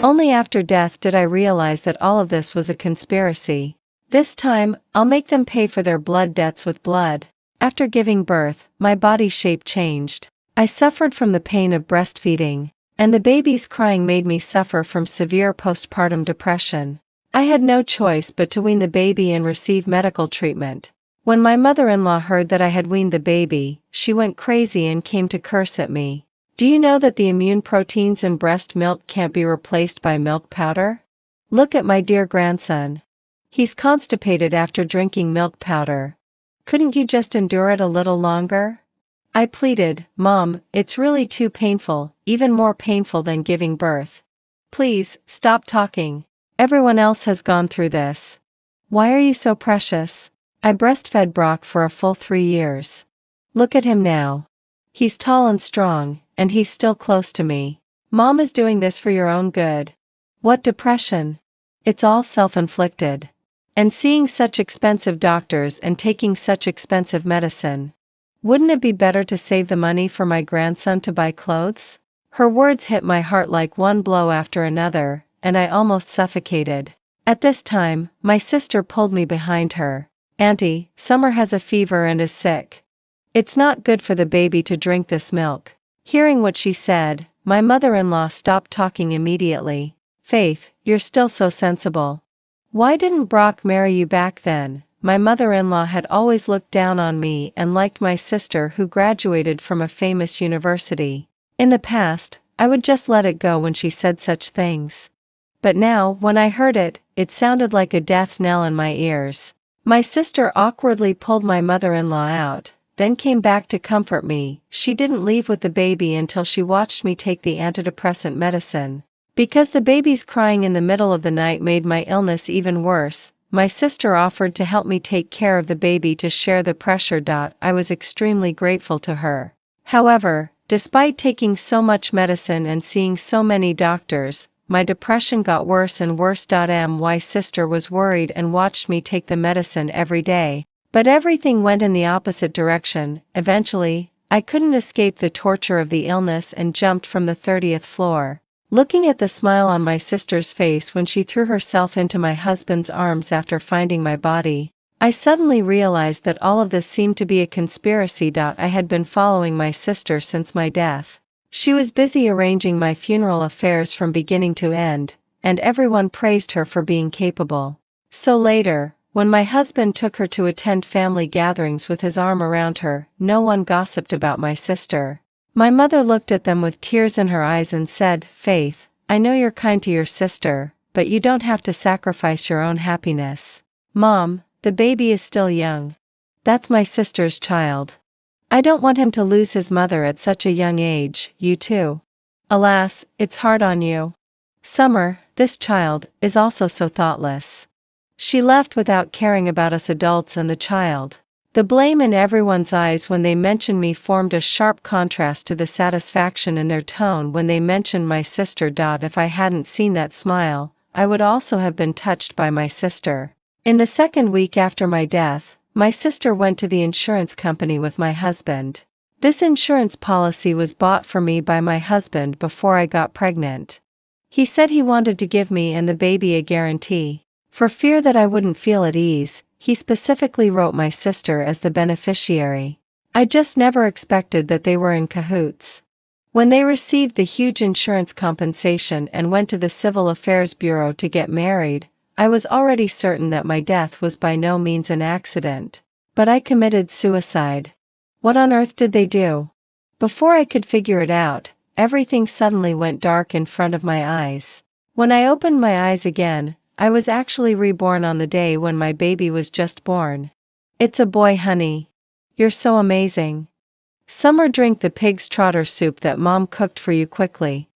Only after death did I realize that all of this was a conspiracy. This time, I'll make them pay for their blood debts with blood. After giving birth, my body shape changed. I suffered from the pain of breastfeeding, and the baby's crying made me suffer from severe postpartum depression. I had no choice but to wean the baby and receive medical treatment. When my mother-in-law heard that I had weaned the baby, she went crazy and came to curse at me. Do you know that the immune proteins in breast milk can't be replaced by milk powder? Look at my dear grandson. He's constipated after drinking milk powder. Couldn't you just endure it a little longer? I pleaded, Mom, it's really too painful, even more painful than giving birth. Please, stop talking. Everyone else has gone through this. Why are you so precious? I breastfed Brock for a full 3 years. Look at him now. He's tall and strong, and he's still close to me. Mom is doing this for your own good. What depression? It's all self-inflicted. And seeing such expensive doctors and taking such expensive medicine. Wouldn't it be better to save the money for my grandson to buy clothes? Her words hit my heart like one blow after another, and I almost suffocated. At this time, my sister pulled me behind her. Auntie, Summer has a fever and is sick. It's not good for the baby to drink this milk. Hearing what she said, my mother-in-law stopped talking immediately. Faith, you're still so sensible. Why didn't Brock marry you back then? My mother-in-law had always looked down on me and liked my sister who graduated from a famous university. In the past, I would just let it go when she said such things. But now, when I heard it, it sounded like a death knell in my ears. My sister awkwardly pulled my mother-in-law out, then came back to comfort me. She didn't leave with the baby until she watched me take the antidepressant medicine. Because the baby's crying in the middle of the night made my illness even worse, my sister offered to help me take care of the baby to share the pressure. I was extremely grateful to her. However, despite taking so much medicine and seeing so many doctors, my depression got worse and worse. My sister was worried and watched me take the medicine every day, but everything went in the opposite direction. Eventually, I couldn't escape the torture of the illness and jumped from the 30th floor. Looking at the smile on my sister's face when she threw herself into my husband's arms after finding my body, I suddenly realized that all of this seemed to be a conspiracy. I had been following my sister since my death. She was busy arranging my funeral affairs from beginning to end, and everyone praised her for being capable. So later, when my husband took her to attend family gatherings with his arm around her, no one gossiped about my sister. My mother looked at them with tears in her eyes and said, Faith, I know you're kind to your sister, but you don't have to sacrifice your own happiness. Mom, the baby is still young. That's my sister's child. I don't want him to lose his mother at such a young age. You too. Alas, it's hard on you. Summer, this child, is also so thoughtless. She left without caring about us adults and the child. The blame in everyone's eyes when they mentioned me formed a sharp contrast to the satisfaction in their tone when they mentioned my sister. If I hadn't seen that smile, I would also have been touched by my sister. In the second week after my death, my sister went to the insurance company with my husband. This insurance policy was bought for me by my husband before I got pregnant. He said he wanted to give me and the baby a guarantee. For fear that I wouldn't feel at ease, he specifically wrote my sister as the beneficiary. I just never expected that they were in cahoots. When they received the huge insurance compensation and went to the Civil Affairs Bureau to get married, I was already certain that my death was by no means an accident. But I committed suicide. What on earth did they do? Before I could figure it out, everything suddenly went dark in front of my eyes. When I opened my eyes again, I was actually reborn on the day when my baby was just born. It's a boy, honey. You're so amazing. Summer, drink the pig's trotter soup that Mom cooked for you quickly.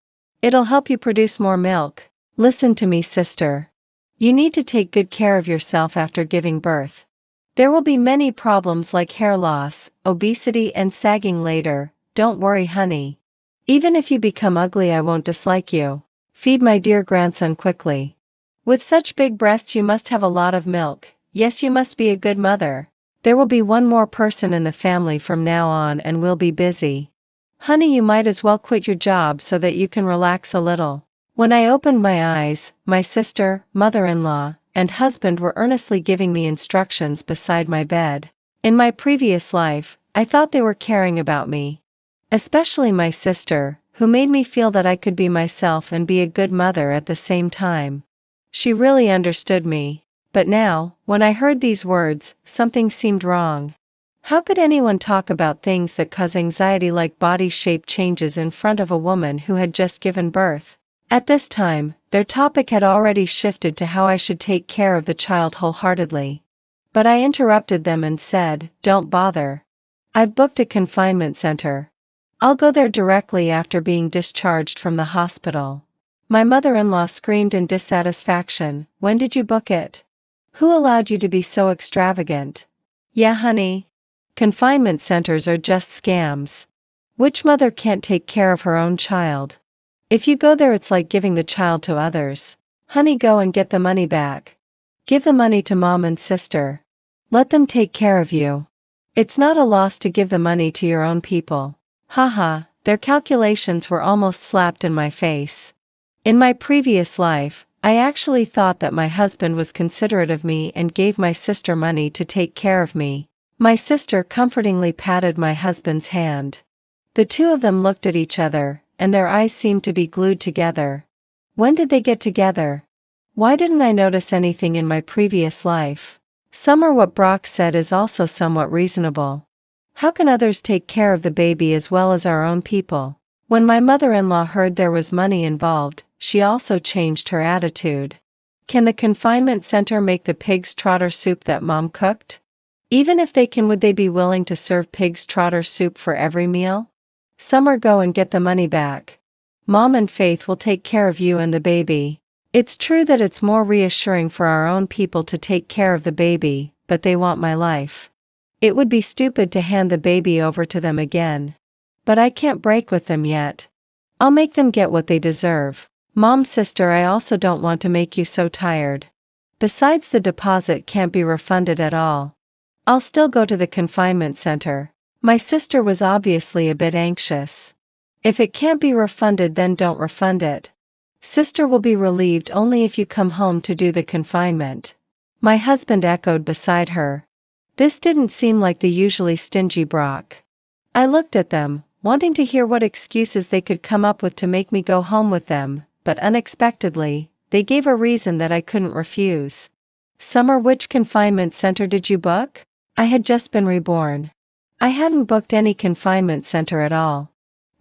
It'll help you produce more milk. Listen to me, sister. You need to take good care of yourself after giving birth. There will be many problems like hair loss, obesity and sagging later. Don't worry, honey. Even if you become ugly, I won't dislike you. Feed my dear grandson quickly. With such big breasts you must have a lot of milk. Yes, you must be a good mother. There will be one more person in the family from now on and we'll be busy. Honey, you might as well quit your job so that you can relax a little. When I opened my eyes, my sister, mother-in-law, and husband were earnestly giving me instructions beside my bed. In my previous life, I thought they were caring about me. Especially my sister, who made me feel that I could be myself and be a good mother at the same time. She really understood me. But now, when I heard these words, something seemed wrong. How could anyone talk about things that cause anxiety like body shape changes in front of a woman who had just given birth? At this time, their topic had already shifted to how I should take care of the child wholeheartedly. But I interrupted them and said, "Don't bother. I've booked a confinement center. I'll go there directly after being discharged from the hospital." My mother-in-law screamed in dissatisfaction, "When did you book it? Who allowed you to be so extravagant?" "Yeah, honey. Confinement centers are just scams. Which mother can't take care of her own child? If you go there, it's like giving the child to others. Honey, go and get the money back. Give the money to mom and sister. Let them take care of you. It's not a loss to give the money to your own people." Haha, their calculations were almost slapped in my face. In my previous life, I actually thought that my husband was considerate of me and gave my sister money to take care of me. My sister comfortingly patted my husband's hand. The two of them looked at each other, and their eyes seemed to be glued together. When did they get together? Why didn't I notice anything in my previous life? Summer, what Brock said is also somewhat reasonable. How can others take care of the baby as well as our own people? When my mother-in-law heard there was money involved, she also changed her attitude. Can the confinement center make the pig's trotter soup that mom cooked? Even if they can, would they be willing to serve pig's trotter soup for every meal? Summer, go and get the money back. Mom and Faith will take care of you and the baby. It's true that it's more reassuring for our own people to take care of the baby, but they want my life. It would be stupid to hand the baby over to them again. But I can't break with them yet. I'll make them get what they deserve. Mom, sister, I also don't want to make you so tired. Besides, the deposit can't be refunded at all. I'll still go to the confinement center. My sister was obviously a bit anxious. If it can't be refunded, then don't refund it. Sister will be relieved only if you come home to do the confinement. My husband echoed beside her. This didn't seem like the usually stingy Brock. I looked at them, wanting to hear what excuses they could come up with to make me go home with them, but unexpectedly, they gave a reason that I couldn't refuse. Summer, which confinement center did you book? I had just been reborn. I hadn't booked any confinement center at all.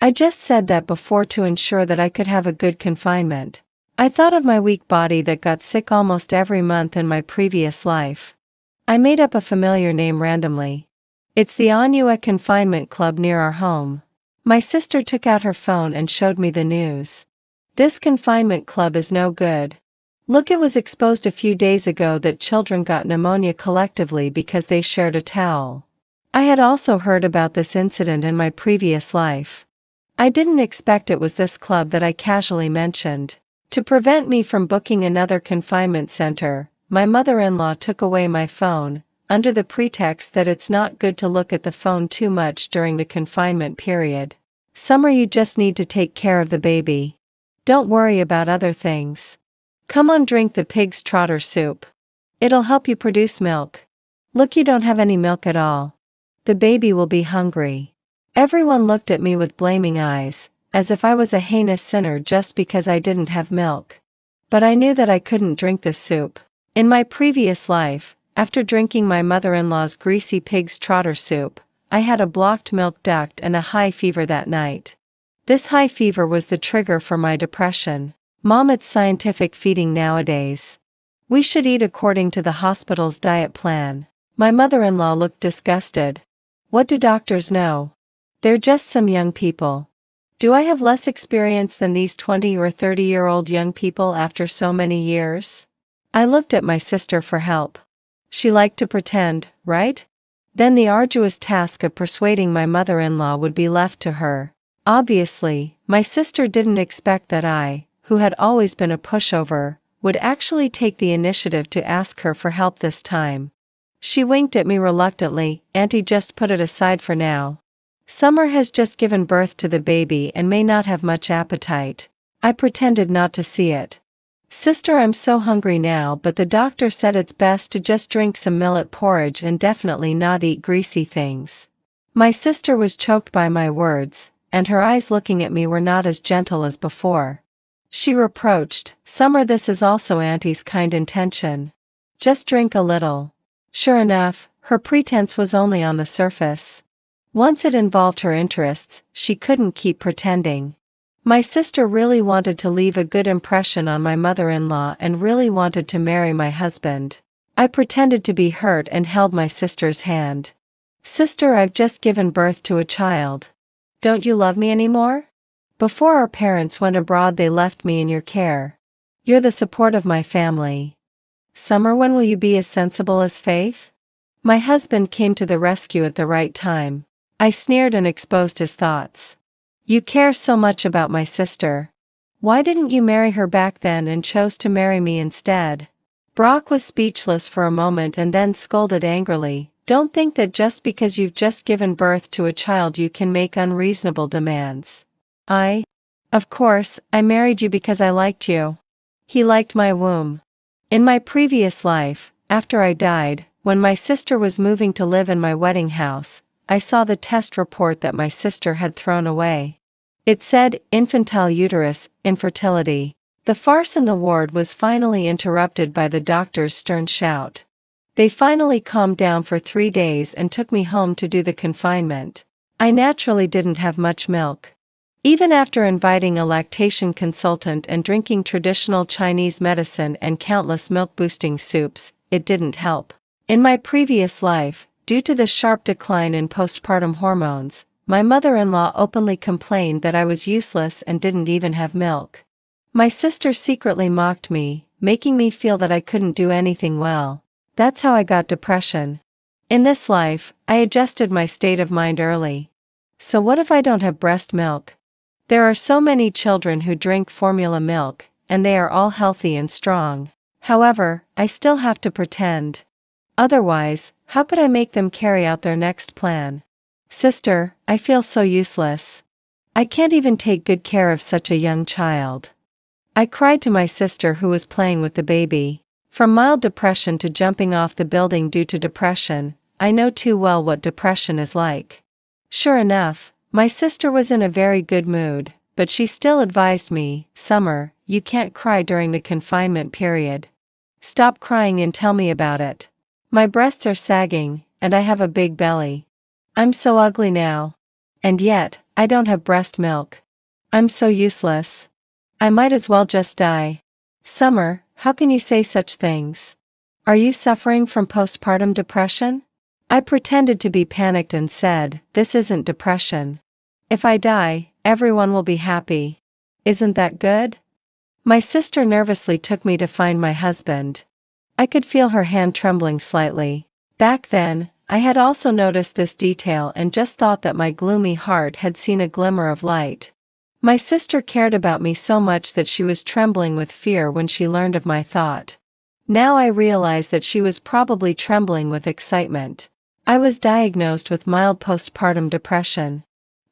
I just said that before to ensure that I could have a good confinement. I thought of my weak body that got sick almost every month in my previous life. I made up a familiar name randomly. It's the Onua Confinement Club near our home. My sister took out her phone and showed me the news. This confinement club is no good. Look, it was exposed a few days ago that children got pneumonia collectively because they shared a towel. I had also heard about this incident in my previous life. I didn't expect it was this club that I casually mentioned. To prevent me from booking another confinement center, my mother-in-law took away my phone, under the pretext that it's not good to look at the phone too much during the confinement period. Summer, you just need to take care of the baby. Don't worry about other things. Come on, drink the pig's trotter soup. It'll help you produce milk. Look, you don't have any milk at all. The baby will be hungry. Everyone looked at me with blaming eyes, as if I was a heinous sinner just because I didn't have milk. But I knew that I couldn't drink this soup. In my previous life, after drinking my mother-in-law's greasy pig's trotter soup, I had a blocked milk duct and a high fever that night. This high fever was the trigger for my depression. Mom, it's scientific feeding nowadays. We should eat according to the hospital's diet plan. My mother-in-law looked disgusted. What do doctors know? They're just some young people. Do I have less experience than these 20 or 30-year-old young people after so many years? I looked at my sister for help. She liked to pretend, right? Then the arduous task of persuading my mother-in-law would be left to her. Obviously, my sister didn't expect that I, who had always been a pushover, would actually take the initiative to ask her for help this time. She winked at me reluctantly. Auntie, just put it aside for now. Summer has just given birth to the baby and may not have much appetite. I pretended not to see it. Sister, I'm so hungry now, but the doctor said it's best to just drink some millet porridge and definitely not eat greasy things. My sister was choked by my words, and her eyes looking at me were not as gentle as before. She reproached, Summer, this is also Auntie's kind intention. Just drink a little. Sure enough, her pretense was only on the surface. Once it involved her interests, she couldn't keep pretending. My sister really wanted to leave a good impression on my mother-in-law and really wanted to marry my husband. I pretended to be hurt and held my sister's hand. Sister, I've just given birth to a child. Don't you love me anymore? Before our parents went abroad, they left me in your care. You're the support of my family. Summer, when will you be as sensible as Faith? My husband came to the rescue at the right time. I sneered and exposed his thoughts. You care so much about my sister. Why didn't you marry her back then and chose to marry me instead? Brock was speechless for a moment and then scolded angrily, Don't think that just because you've just given birth to a child you can make unreasonable demands. Of course, I married you because I liked you. He liked my womb. In my previous life, after I died, when my sister was moving to live in my wedding house, I saw the test report that my sister had thrown away. It said, infantile uterus, infertility. The farce in the ward was finally interrupted by the doctor's stern shout. They finally calmed down for 3 days and took me home to do the confinement. I naturally didn't have much milk. Even after inviting a lactation consultant and drinking traditional Chinese medicine and countless milk-boosting soups, it didn't help. In my previous life, due to the sharp decline in postpartum hormones, my mother-in-law openly complained that I was useless and didn't even have milk. My sister secretly mocked me, making me feel that I couldn't do anything well. That's how I got depression. In this life, I adjusted my state of mind early. So what if I don't have breast milk? There are so many children who drink formula milk, and they are all healthy and strong. However, I still have to pretend. Otherwise, how could I make them carry out their next plan? Sister, I feel so useless. I can't even take good care of such a young child. I cried to my sister who was playing with the baby. From mild depression to jumping off the building due to depression, I know too well what depression is like. Sure enough, my sister was in a very good mood, but she still advised me, Summer, you can't cry during the confinement period. Stop crying and tell me about it. My breasts are sagging, and I have a big belly. I'm so ugly now. And yet, I don't have breast milk. I'm so useless. I might as well just die. Summer, how can you say such things? Are you suffering from postpartum depression? I pretended to be panicked and said, This isn't depression. If I die, everyone will be happy. Isn't that good? My sister nervously took me to find my husband. I could feel her hand trembling slightly. Back then, I had also noticed this detail and just thought that my gloomy heart had seen a glimmer of light. My sister cared about me so much that she was trembling with fear when she learned of my thought. Now I realize that she was probably trembling with excitement. I was diagnosed with mild postpartum depression.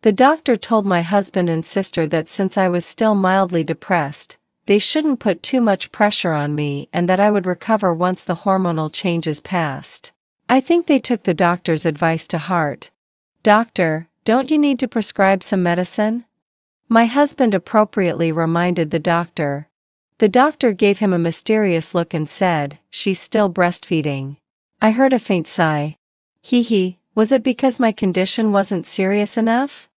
The doctor told my husband and sister that since I was still mildly depressed, they shouldn't put too much pressure on me and that I would recover once the hormonal changes passed. I think they took the doctor's advice to heart. Doctor, don't you need to prescribe some medicine? My husband appropriately reminded the doctor. The doctor gave him a mysterious look and said, She's still breastfeeding. I heard a faint sigh. Was it because my condition wasn't serious enough?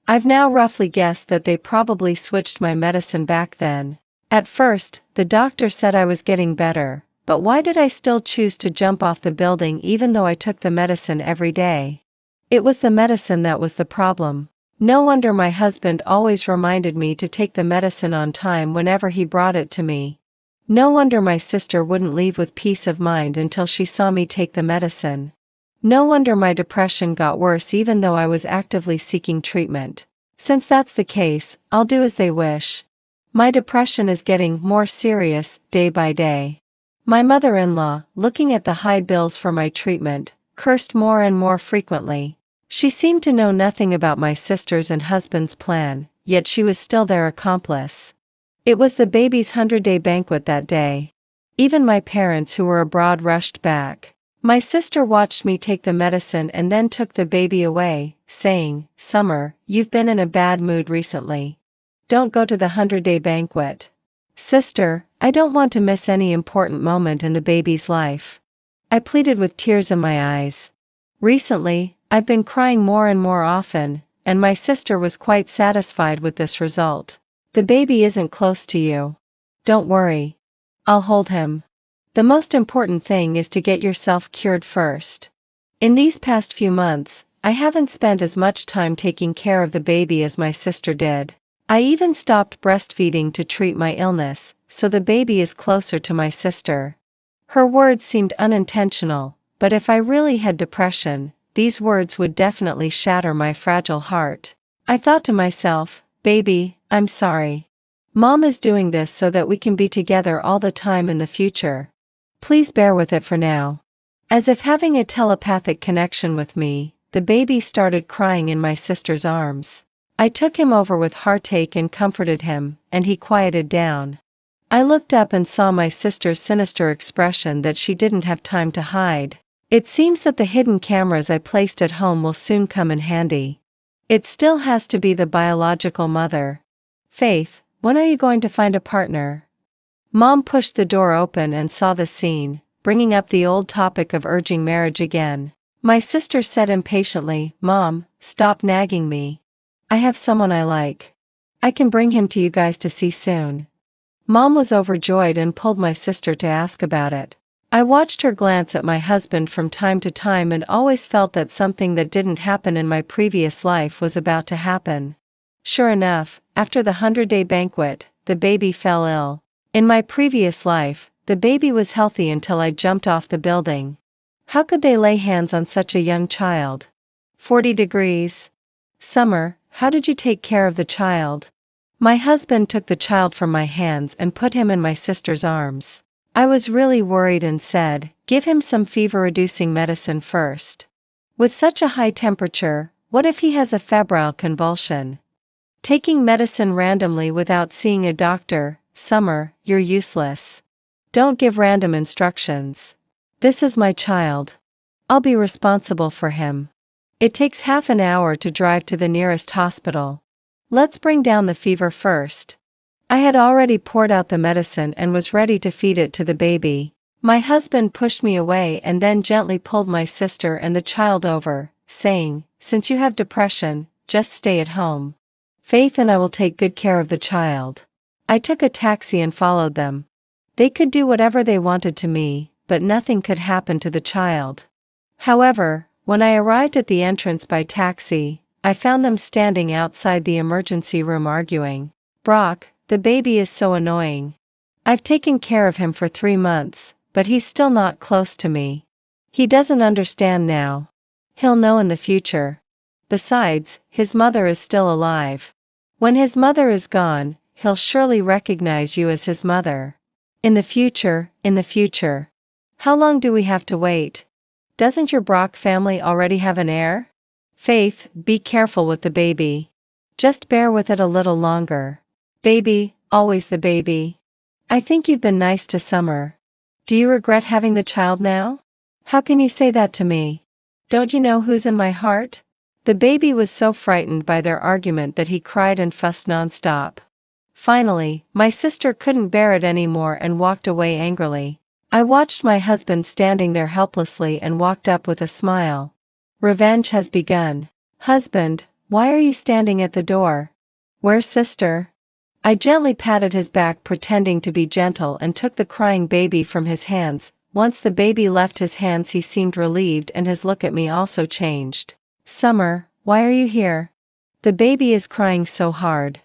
I've now roughly guessed that they probably switched my medicine back then. At first, the doctor said I was getting better, but why did I still choose to jump off the building even though I took the medicine every day? It was the medicine that was the problem. No wonder my husband always reminded me to take the medicine on time whenever he brought it to me. No wonder my sister wouldn't leave with peace of mind until she saw me take the medicine. No wonder my depression got worse even though I was actively seeking treatment. Since that's the case, I'll do as they wish. My depression is getting more serious, day by day. My mother-in-law, looking at the high bills for my treatment, cursed more and more frequently. She seemed to know nothing about my sister's and husband's plan, yet she was still their accomplice. It was the baby's 100-day banquet that day. Even my parents who were abroad rushed back. My sister watched me take the medicine and then took the baby away, saying, "Summer, you've been in a bad mood recently. Don't go to the 100-day banquet." "Sister, I don't want to miss any important moment in the baby's life," I pleaded with tears in my eyes. Recently, I've been crying more and more often, and my sister was quite satisfied with this result. "The baby isn't close to you. Don't worry. I'll hold him. The most important thing is to get yourself cured first." In these past few months, I haven't spent as much time taking care of the baby as my sister did. I even stopped breastfeeding to treat my illness, so the baby is closer to my sister. Her words seemed unintentional, but if I really had depression, these words would definitely shatter my fragile heart. I thought to myself, "Baby, I'm sorry. Mom is doing this so that we can be together all the time in the future. Please bear with it for now." As if having a telepathic connection with me, the baby started crying in my sister's arms. I took him over with heartache and comforted him, and he quieted down. I looked up and saw my sister's sinister expression that she didn't have time to hide. It seems that the hidden cameras I placed at home will soon come in handy. It still has to be the biological mother. "Faith, when are you going to find a partner?" Mom pushed the door open and saw the scene, bringing up the old topic of urging marriage again. My sister said impatiently, "Mom, stop nagging me. I have someone I like. I can bring him to you guys to see soon." Mom was overjoyed and pulled my sister to ask about it. I watched her glance at my husband from time to time and always felt that something that didn't happen in my previous life was about to happen. Sure enough, after the 100-day banquet, the baby fell ill. In my previous life, the baby was healthy until I jumped off the building. How could they lay hands on such a young child? 40 degrees. "Summer, how did you take care of the child?" My husband took the child from my hands and put him in my sister's arms. I was really worried and said, "Give him some fever-reducing medicine first. With such a high temperature, what if he has a febrile convulsion?" Taking medicine randomly without seeing a doctor, "Summer, you're useless. Don't give random instructions. This is my child. I'll be responsible for him. It takes half an hour to drive to the nearest hospital. Let's bring down the fever first." I had already poured out the medicine and was ready to feed it to the baby. My husband pushed me away and then gently pulled my sister and the child over, saying, "Since you have depression, just stay at home. Faith and I will take good care of the child." I took a taxi and followed them. They could do whatever they wanted to me, but nothing could happen to the child. However, when I arrived at the entrance by taxi, I found them standing outside the emergency room arguing. "Brock, the baby is so annoying. I've taken care of him for 3 months, but he's still not close to me. He doesn't understand now. He'll know in the future. Besides, his mother is still alive. When his mother is gone, he'll surely recognize you as his mother. In the future, in the future. How long do we have to wait? Doesn't your Brock family already have an heir? Faith, be careful with the baby. Just bear with it a little longer. Baby, always the baby. I think you've been nice to Summer. Do you regret having the child now? How can you say that to me? Don't you know who's in my heart?" The baby was so frightened by their argument that he cried and fussed nonstop. Finally, my sister couldn't bear it anymore and walked away angrily. I watched my husband standing there helplessly and walked up with a smile. Revenge has begun. "Husband, why are you standing at the door? Where's sister?" I gently patted his back pretending to be gentle and took the crying baby from his hands. Once the baby left his hands he seemed relieved and his look at me also changed. "Summer, why are you here? The baby is crying so hard.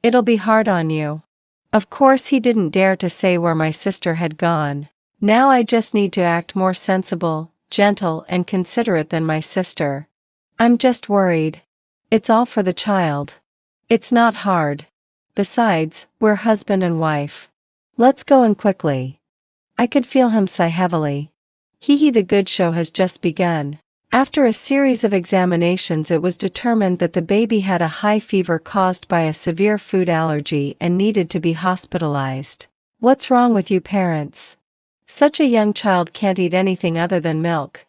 It'll be hard on you." Of course he didn't dare to say where my sister had gone. Now I just need to act more sensible, gentle and considerate than my sister. "I'm just worried. It's all for the child. It's not hard. Besides, we're husband and wife. Let's go in quickly." I could feel him sigh heavily. The good show has just begun. After a series of examinations, it was determined that the baby had a high fever caused by a severe food allergy and needed to be hospitalized. What's wrong with you parents? Such a young child can't eat anything other than milk.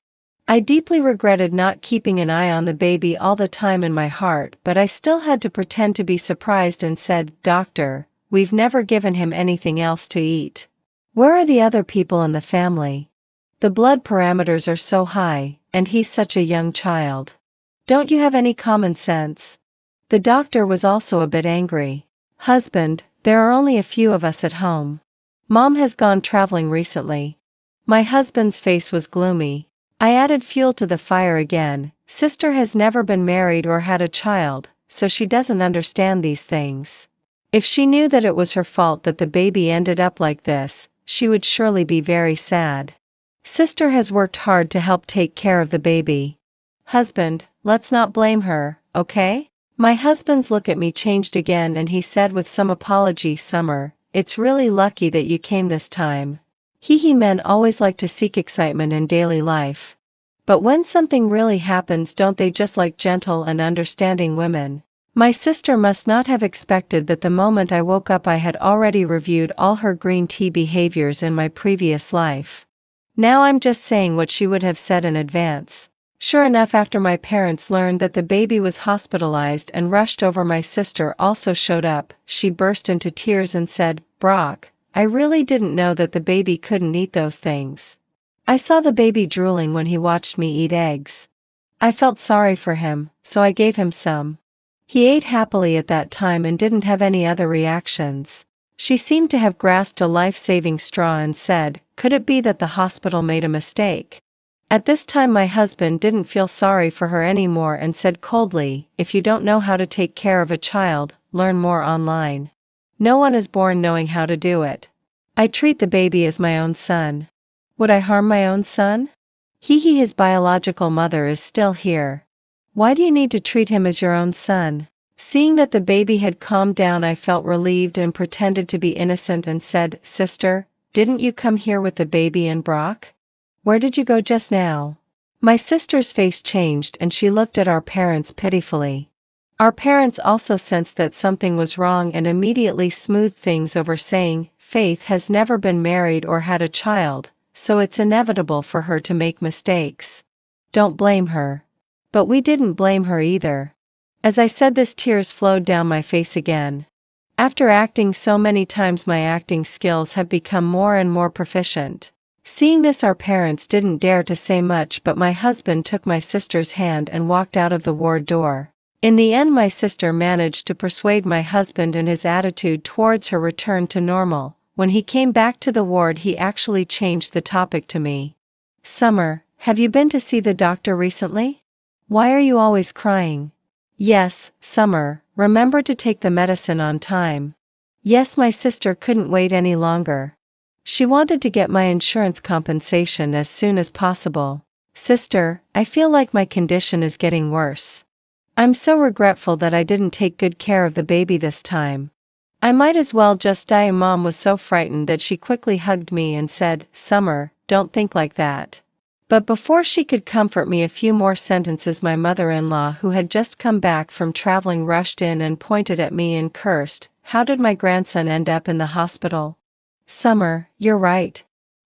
I deeply regretted not keeping an eye on the baby all the time in my heart, but I still had to pretend to be surprised and said, "Doctor, we've never given him anything else to eat. Where are the other people in the family? The blood parameters are so high, and he's such a young child. Don't you have any common sense?" The doctor was also a bit angry. "Husband, there are only a few of us at home. Mom has gone traveling recently." My husband's face was gloomy. I added fuel to the fire again. "Sister has never been married or had a child, so she doesn't understand these things. If she knew that it was her fault that the baby ended up like this, she would surely be very sad. Sister has worked hard to help take care of the baby. Husband, let's not blame her, okay?" My husband's look at me changed again and he said with some apology, "Summer, it's really lucky that you came this time. Men always like to seek excitement in daily life. But when something really happens, don't they just like gentle and understanding women?" My sister must not have expected that the moment I woke up I had already reviewed all her green tea behaviors in my previous life. Now I'm just saying what she would have said in advance. Sure enough, after my parents learned that the baby was hospitalized and rushed over, my sister also showed up. She burst into tears and said, "Brock, I really didn't know that the baby couldn't eat those things. I saw the baby drooling when he watched me eat eggs. I felt sorry for him, so I gave him some. He ate happily at that time and didn't have any other reactions." She seemed to have grasped a life-saving straw and said, "Could it be that the hospital made a mistake?" At this time my husband didn't feel sorry for her anymore and said coldly, "If you don't know how to take care of a child, learn more online. No one is born knowing how to do it. I treat the baby as my own son." Would I harm my own son? His biological mother is still here. Why do you need to treat him as your own son? Seeing that the baby had calmed down, I felt relieved and pretended to be innocent and said, "Sister, didn't you come here with the baby and Brock? Where did you go just now?" My sister's face changed and she looked at our parents pitifully. Our parents also sensed that something was wrong and immediately smoothed things over, saying, "Faith has never been married or had a child, so it's inevitable for her to make mistakes. Don't blame her." But we didn't blame her either. As I said this, tears flowed down my face again. After acting so many times, my acting skills have become more and more proficient. Seeing this, our parents didn't dare to say much, but my husband took my sister's hand and walked out of the ward door. In the end, my sister managed to persuade my husband and his attitude towards her returned to normal. When he came back to the ward, he actually changed the topic to me. "Summer, have you been to see the doctor recently? Why are you always crying?" "Yes, Summer, remember to take the medicine on time." Yes, my sister couldn't wait any longer. She wanted to get my insurance compensation as soon as possible. "Sister, I feel like my condition is getting worse. I'm so regretful that I didn't take good care of the baby this time. I might as well just die." Mom was so frightened that she quickly hugged me and said, "Summer, don't think like that." But before she could comfort me, a few more sentences, my mother-in-law, who had just come back from traveling, rushed in and pointed at me and cursed, "How did my grandson end up in the hospital? Summer, you're right.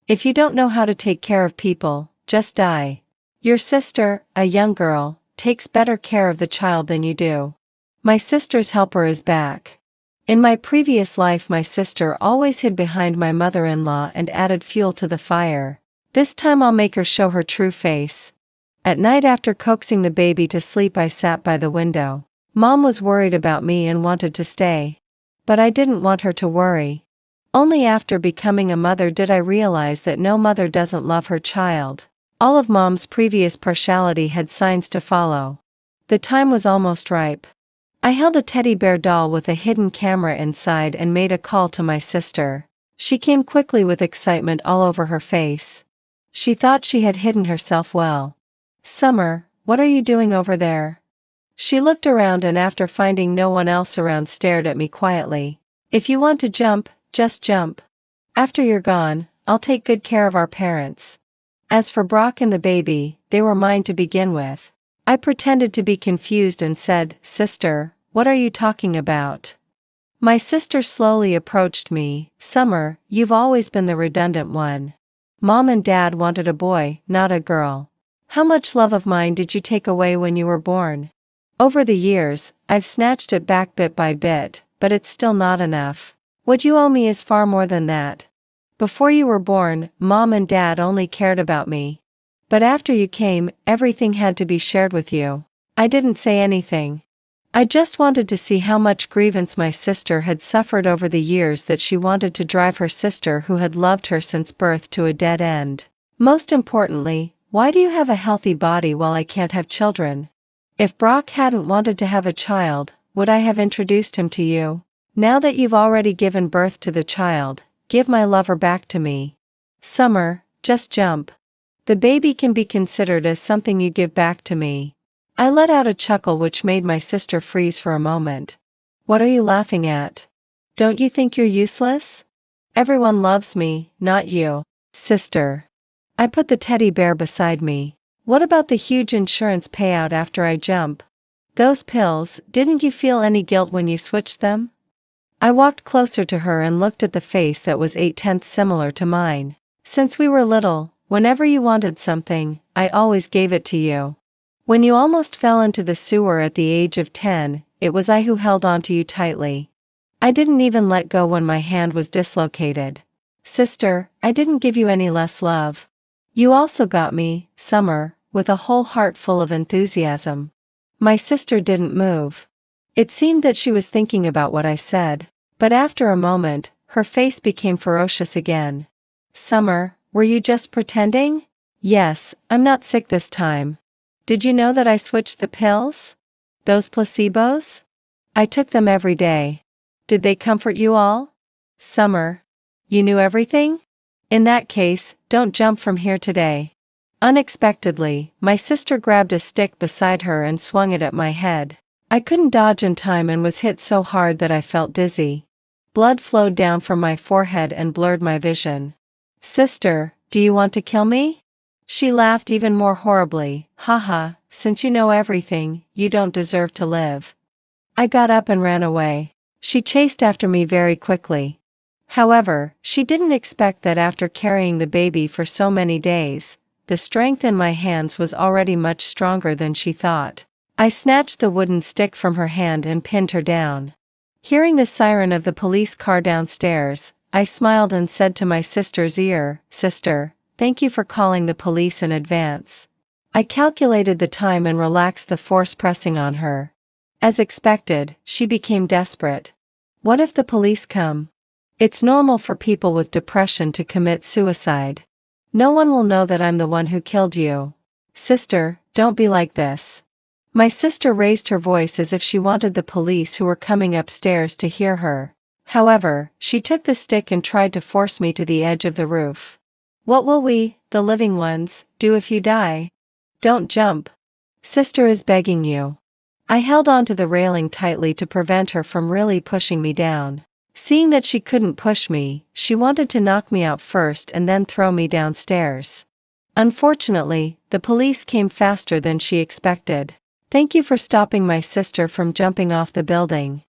If you don't know how to take care of people, just die. Your sister, a young girl, takes better care of the child than you do. My sister's helper is back." In my previous life, my sister always hid behind my mother-in-law and added fuel to the fire. This time I'll make her show her true face. At night, after coaxing the baby to sleep, I sat by the window. Mom was worried about me and wanted to stay. But I didn't want her to worry. Only after becoming a mother did I realize that no mother doesn't love her child. All of Mom's previous partiality had signs to follow. The time was almost ripe. I held a teddy bear doll with a hidden camera inside and made a call to my sister. She came quickly with excitement all over her face. She thought she had hidden herself well. "Summer, what are you doing over there?" She looked around and after finding no one else around, stared at me quietly. "If you want to jump, just jump. After you're gone, I'll take good care of our parents." As for Brock and the baby, they were mine to begin with. I pretended to be confused and said, "Sister, what are you talking about?" My sister slowly approached me. "Summer, you've always been the redundant one. Mom and Dad wanted a boy, not a girl. How much love of mine did you take away when you were born? Over the years, I've snatched it back bit by bit, but it's still not enough. What you owe me is far more than that. Before you were born, Mom and Dad only cared about me. But after you came, everything had to be shared with you." I didn't say anything. I just wanted to see how much grievance my sister had suffered over the years that she wanted to drive her sister who had loved her since birth to a dead end. Most importantly, why do you have a healthy body while I can't have children? If Brock hadn't wanted to have a child, would I have introduced him to you? Now that you've already given birth to the child, give my lover back to me. Summer, just jump. The baby can be considered as something you give back to me. I let out a chuckle which made my sister freeze for a moment. What are you laughing at? Don't you think you're useless? Everyone loves me, not you. Sister. I put the teddy bear beside me. What about the huge insurance payout after I jump? Those pills, didn't you feel any guilt when you switched them? I walked closer to her and looked at the face that was 8/10 similar to mine. Since we were little, whenever you wanted something, I always gave it to you. When you almost fell into the sewer at the age of 10, it was I who held on to you tightly. I didn't even let go when my hand was dislocated. Sister, I didn't give you any less love. You also got me, Summer, with a whole heart full of enthusiasm. My sister didn't move. It seemed that she was thinking about what I said, but after a moment, her face became ferocious again. Summer, were you just pretending? Yes, I'm not sick this time. Did you know that I switched the pills? Those placebos? I took them every day. Did they comfort you all? Summer. You knew everything? In that case, don't jump from here today. Unexpectedly, my sister grabbed a stick beside her and swung it at my head. I couldn't dodge in time and was hit so hard that I felt dizzy. Blood flowed down from my forehead and blurred my vision. Sister, do you want to kill me? She laughed even more horribly. Haha, since you know everything, you don't deserve to live. I got up and ran away. She chased after me very quickly. However, she didn't expect that after carrying the baby for so many days, the strength in my hands was already much stronger than she thought. I snatched the wooden stick from her hand and pinned her down. Hearing the siren of the police car downstairs, I smiled and said to my sister's ear, "Sister, thank you for calling the police in advance." I calculated the time and relaxed the force pressing on her. As expected, she became desperate. What if the police come? It's normal for people with depression to commit suicide. No one will know that I'm the one who killed you. Sister, don't be like this. My sister raised her voice as if she wanted the police who were coming upstairs to hear her. However, she took the stick and tried to force me to the edge of the roof. What will we, the living ones, do if you die? Don't jump. Sister is begging you. I held on to the railing tightly to prevent her from really pushing me down. Seeing that she couldn't push me, she wanted to knock me out first and then throw me downstairs. Unfortunately, the police came faster than she expected. Thank you for stopping my sister from jumping off the building.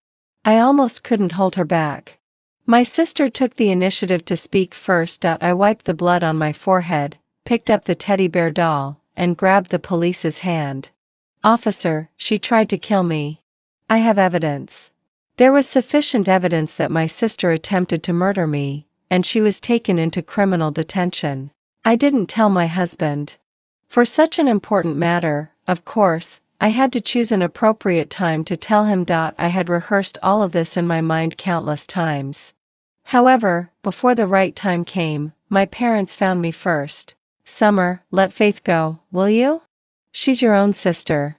I almost couldn't hold her back. My sister took the initiative to speak first. I wiped the blood on my forehead, picked up the teddy bear doll, and grabbed the police's hand. Officer, she tried to kill me. I have evidence. There was sufficient evidence that my sister attempted to murder me, and she was taken into criminal detention. I didn't tell my husband. For such an important matter, of course, I had to choose an appropriate time to tell him. I had rehearsed all of this in my mind countless times. However, before the right time came, my parents found me first. Summer, let Faith go, will you? She's your own sister.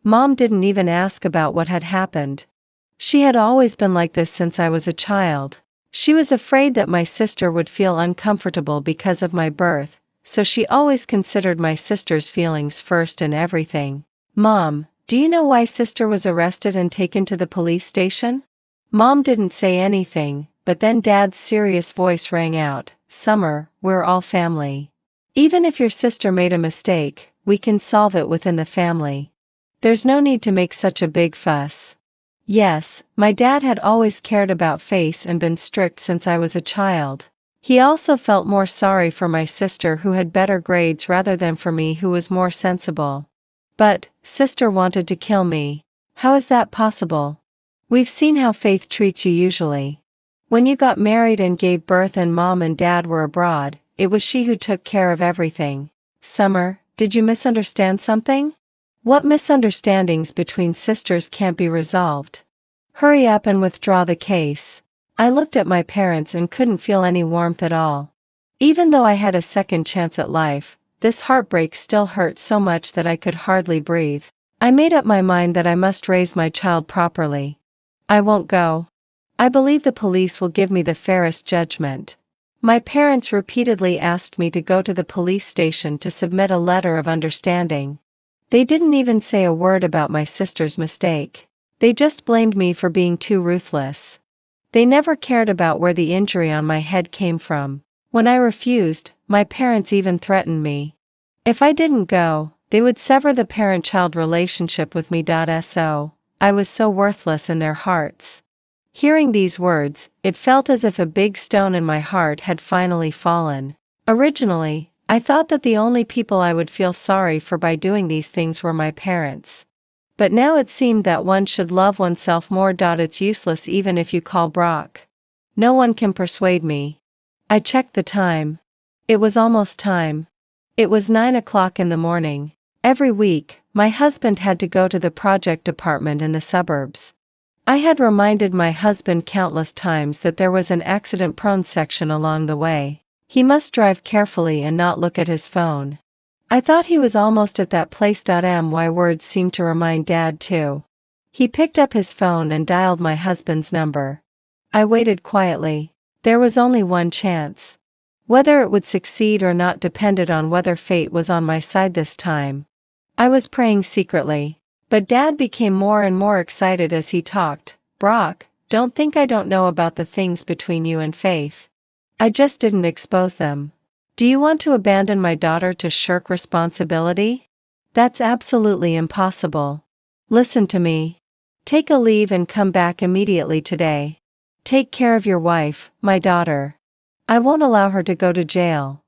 Mom didn't even ask about what had happened. She had always been like this since I was a child. She was afraid that my sister would feel uncomfortable because of my birth, so she always considered my sister's feelings first in everything. Mom, do you know why sister was arrested and taken to the police station? Mom didn't say anything, but then Dad's serious voice rang out, Summer, we're all family. Even if your sister made a mistake, we can solve it within the family. There's no need to make such a big fuss. Yes, my dad had always cared about Faith and been strict since I was a child. He also felt more sorry for my sister who had better grades rather than for me who was more sensible. But, sister wanted to kill me. How is that possible? We've seen how Faith treats you usually. When you got married and gave birth and mom and dad were abroad, it was she who took care of everything. Summer, did you misunderstand something? What misunderstandings between sisters can't be resolved? Hurry up and withdraw the case. I looked at my parents and couldn't feel any warmth at all. Even though I had a second chance at life, this heartbreak still hurt so much that I could hardly breathe. I made up my mind that I must raise my child properly. I won't go. I believe the police will give me the fairest judgment. My parents repeatedly asked me to go to the police station to submit a letter of understanding. They didn't even say a word about my sister's mistake. They just blamed me for being too ruthless. They never cared about where the injury on my head came from. When I refused, my parents even threatened me. If I didn't go, they would sever the parent-child relationship with me. So, I was so worthless in their hearts. Hearing these words, it felt as if a big stone in my heart had finally fallen. Originally, I thought that the only people I would feel sorry for by doing these things were my parents. But now it seemed that one should love oneself more. It's useless even if you call Brock. No one can persuade me. I checked the time. It was almost time. It was 9 o'clock in the morning. Every week, my husband had to go to the project department in the suburbs. I had reminded my husband countless times that there was an accident-prone section along the way. He must drive carefully and not look at his phone. I thought he was almost at that place. My words seemed to remind Dad too. He picked up his phone and dialed my husband's number. I waited quietly. There was only one chance. Whether it would succeed or not depended on whether fate was on my side this time. I was praying secretly. But Dad became more and more excited as he talked. Brock, don't think I don't know about the things between you and Faith. I just didn't expose them. Do you want to abandon my daughter to shirk responsibility? That's absolutely impossible. Listen to me. Take a leave and come back immediately today. Take care of your wife, my daughter. I won't allow her to go to jail.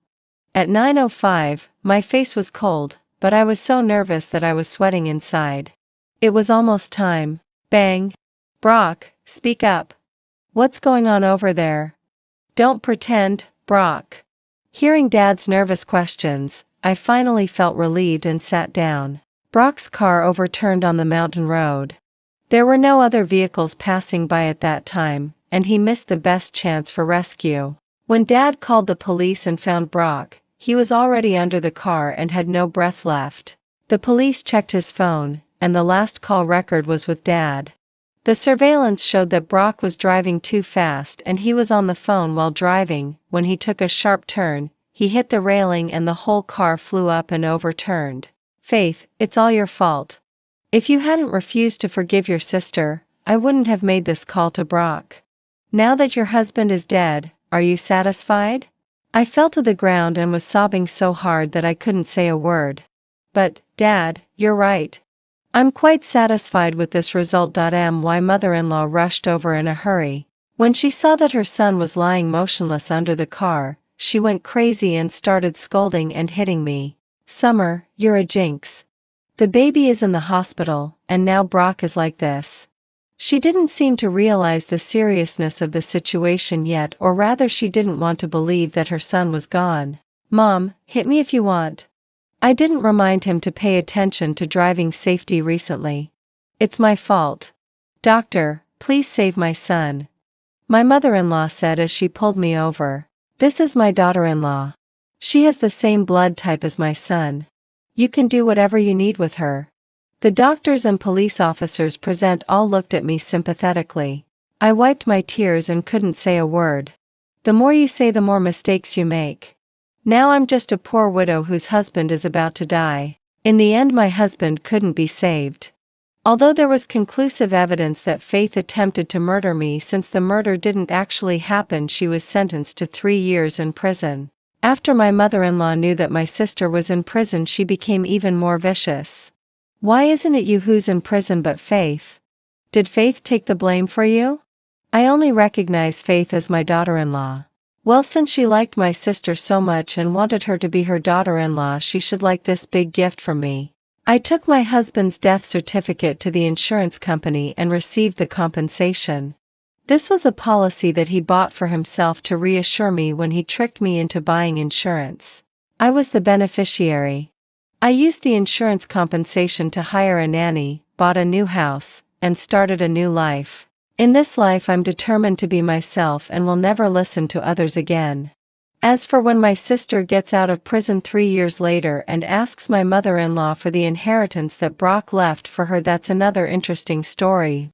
At 9:05, my face was cold, but I was so nervous that I was sweating inside. It was almost time. Bang. Brock, speak up. What's going on over there? Don't pretend, Brock. Hearing Dad's nervous questions, I finally felt relieved and sat down. Brock's car overturned on the mountain road. There were no other vehicles passing by at that time, and he missed the best chance for rescue. When Dad called the police and found Brock, he was already under the car and had no breath left. The police checked his phone, and the last call record was with Dad. The surveillance showed that Brock was driving too fast and he was on the phone while driving. When he took a sharp turn, he hit the railing and the whole car flew up and overturned. Faith, it's all your fault. If you hadn't refused to forgive your sister, I wouldn't have made this call to Brock. Now that your husband is dead, are you satisfied? I fell to the ground and was sobbing so hard that I couldn't say a word. But, Dad, you're right. I'm quite satisfied with this result. My mother-in-law rushed over in a hurry. When she saw that her son was lying motionless under the car, she went crazy and started scolding and hitting me. Summer, you're a jinx. The baby is in the hospital, and now Brock is like this. She didn't seem to realize the seriousness of the situation yet, or rather she didn't want to believe that her son was gone. Mom, hit me if you want. I didn't remind him to pay attention to driving safety recently. It's my fault. Doctor, please save my son. My mother-in-law said as she pulled me over. This is my daughter-in-law. She has the same blood type as my son. You can do whatever you need with her. The doctors and police officers present all looked at me sympathetically. I wiped my tears and couldn't say a word. The more you say, the more mistakes you make. Now I'm just a poor widow whose husband is about to die. In the end, my husband couldn't be saved. Although there was conclusive evidence that Faith attempted to murder me, since the murder didn't actually happen, she was sentenced to 3 years in prison. After my mother-in-law knew that my sister was in prison, she became even more vicious. Why isn't it you who's in prison but Faith? Did Faith take the blame for you? I only recognize Faith as my daughter-in-law. Well, since she liked my sister so much and wanted her to be her daughter-in-law, she should like this big gift from me. I took my husband's death certificate to the insurance company and received the compensation. This was a policy that he bought for himself to reassure me when he tricked me into buying insurance. I was the beneficiary. I used the insurance compensation to hire a nanny, bought a new house, and started a new life. In this life I'm determined to be myself and will never listen to others again. As for when my sister gets out of prison 3 years later and asks my mother-in-law for the inheritance that Brock left for her, that's another interesting story.